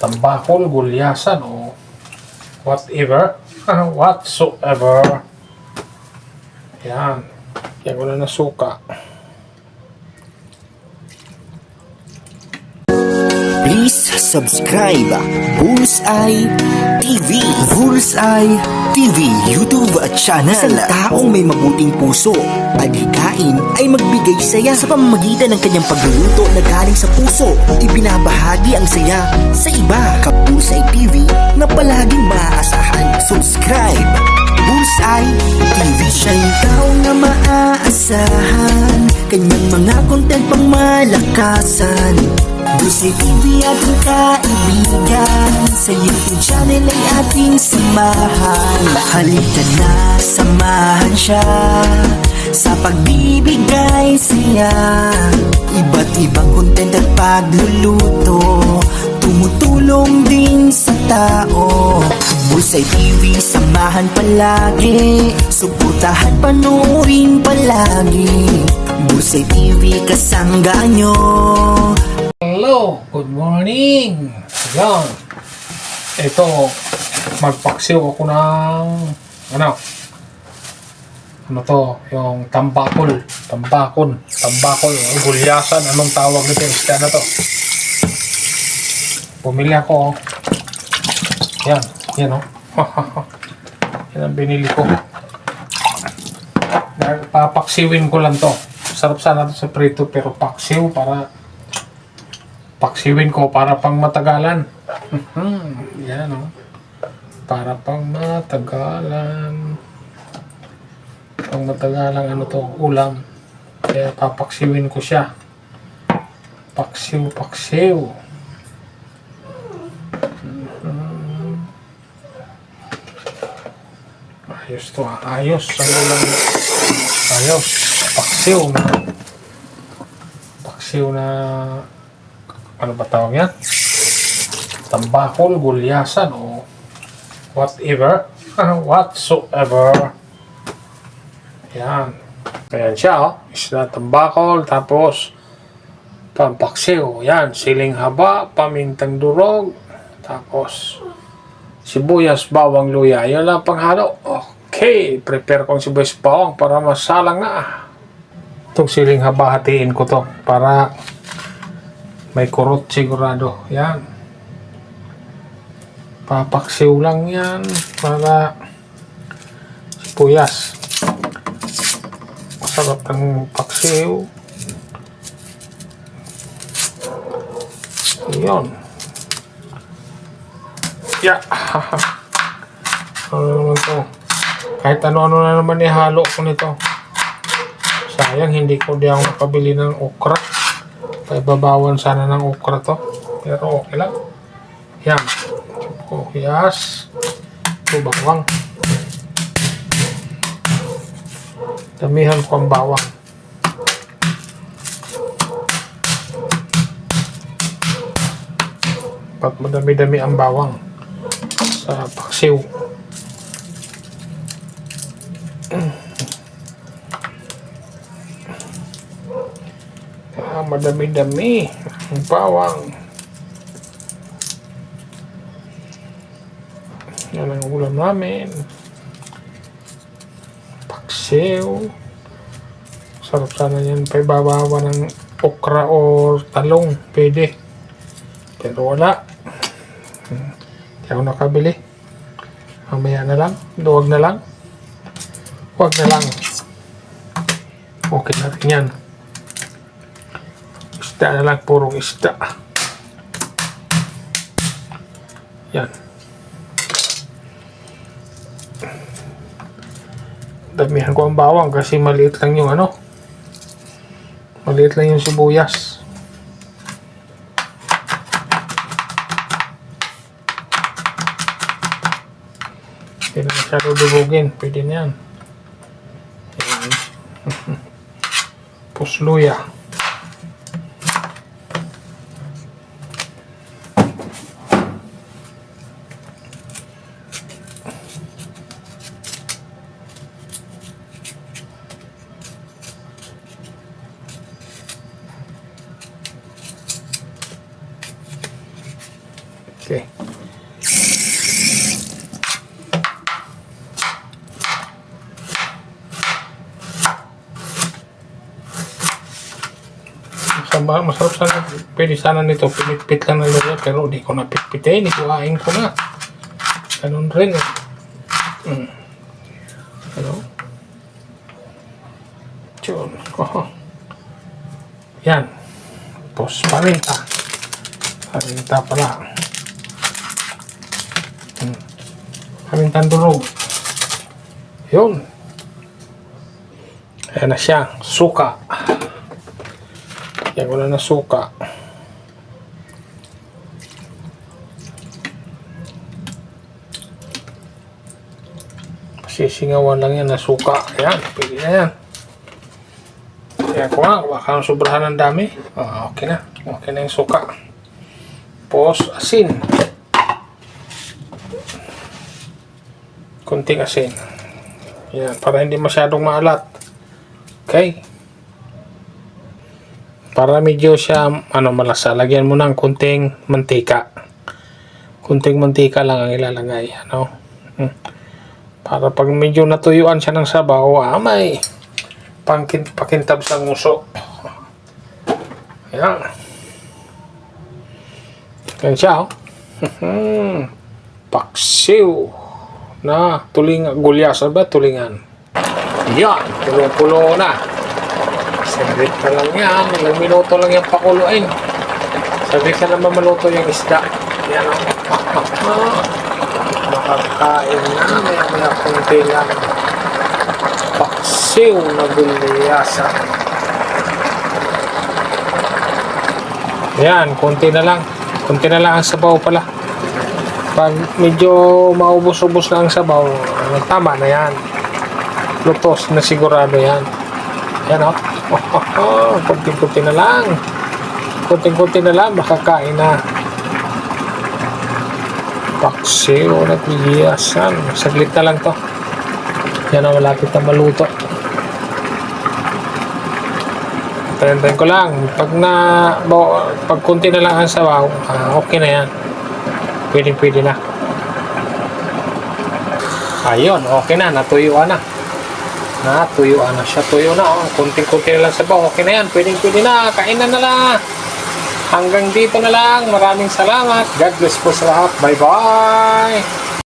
tambakol, gulyasan o whatever. Whatsoever. Yan. Yan ko na suka. Please subscribe Bullseye TV. Bullseye TV YouTube channel. Isang taong may mabuting puso, paghikain ay magbigay saya sa pamamagitan ng kanyang pagluluto na galing sa puso. Ibinabahagi ang saya sa iba. Bullseye TV na palaging maaasahan. Subscribe Bullseye TV. Siya'y tao na maaasahan, kanyang mga content pang malakasan. Bullseye TV ating kaibigan, sa YouTube channel ay ating samahan. Halika na, samahan siya sa pagbibigay saya. Iba't ibang content at pagluluto, tumutulong din sa tao. Bullseye TV, samahan palagi, suportahan, panoorin palagi. Bullseye TV, kasangga nyo. Hello, good morning. Yan. Ito, magpaksiw ako ng ano to, yung tambakol, gulyasan, anong tawag nito yung isda na to. Bumili ako. Yan oh. Yan ang binili ko. Papaksiwin ko lang to. Sarap sana to sa prito, pero paksiw paksiwin ko para pang matagalan. Yan o. Para pang matagalan. Pang matagalan ano to, ulam. Kaya papaksiwin ko siya. Paksiw. Ayos to ha. Ayos ang ulam. Ayos. Paksiw na ano ba tawag yan? Tambakol, gulyasan o whatever. Whatsoever. Yan. Ayan siya oh. Isda tambakol. Tapos pampaksiw. Yan. Siling haba. Pamintang durog. Tapos sibuyas, bawang, luya. Yan lang panghalo. Okay. Prepare kong sibuyas, bawang para masalang na. Itong siling haba hatiin ko to para may kurot sigurado. Yan. Papaksiw lang yan para sibuyas. Masarap ng paksiw. Yun. Yeah. Ano naman to? Kahit ano-ano na naman ihalo ko nito. Sayang hindi ko di ako nakabili ng okra. Babawan sana ng okra to, pero okay lang. Yan. Yes. Ito bawang. Damihan ko ang bawang. Pag madami-dami ang bawang sa paksiw. Madami-dami ang bawang. Yan ang ulam namin. Paksiw. Sarap sana yan. Paibabawa ng okra o talong. Pwede. Pero wala. Hindi ako nakabili. Mamaya na lang. Huwag na lang. Okay na rin yan. Isda na lang, purong isda. Yan. Damihan ko ang bawang kasi maliit lang yung maliit lang yung sibuyas. Hindi na masyado dubugin. Pwede na yan. Pusluya. Okay. Masarap sana. Pwede sana nito. Pinitpit lang na lalo. Pero di ko na pitpitin. Ikuhain ko na. Ganun rin eh. Ano? Yun. Oh. Yan. Tapos paminta. Paminta pala. Pamintang durog. Yun. Ayan na siya. Suka. Yan ko na suka. Sisingawan lang yan na suka. Ayan. Pwede na yan. Kaya ko nga. Baka sobrahan ng dami. Okay na. Okay na yung suka. Tapos asin. Kunting asin. Yan. Para hindi masyadong maalat. Okay. Para medyo siya malasa, lagyan mo ng kunting mantika. Kunting mantika lang ang ilalagay, Para pag medyo natuyuan siya ng sabaw, may pakintab sa nguso. Ayan. Ayan siya, Paksiw na gulyasan ba? Tulingan. Yan, kulong-kulo na. Saglit ka lang yan. Ilang minuto lang yung pakuluin. Saglit ka naman maluto yung isda. Yan makakain na. Maya kunti lang. Paksiw na gulyasa. Yan, kunti na lang. Kunti na lang ang sabaw pala. Pag medyo maubos-ubos na ang sabaw, tama na yan. Lutos na sigurado yan. Yan kunting-kunti na lang. Kunting-kunti na lang, makakain na. Paksiw na guliyasan. Saglit na lang to. Yan ang malapit na maluto. Tayantayin ko lang. Pag kunti na lang ang sabaw, okay na yan. Pwede na. Ayun, okay na. Natuyuan na. Natuyuan na siya. Tuyo na. Kunting-kunti na lang sabaw. Okay na yan. Pwede na. Kainan na lang. Hanggang dito na lang. Maraming salamat. God bless po sa lahat. Bye-bye.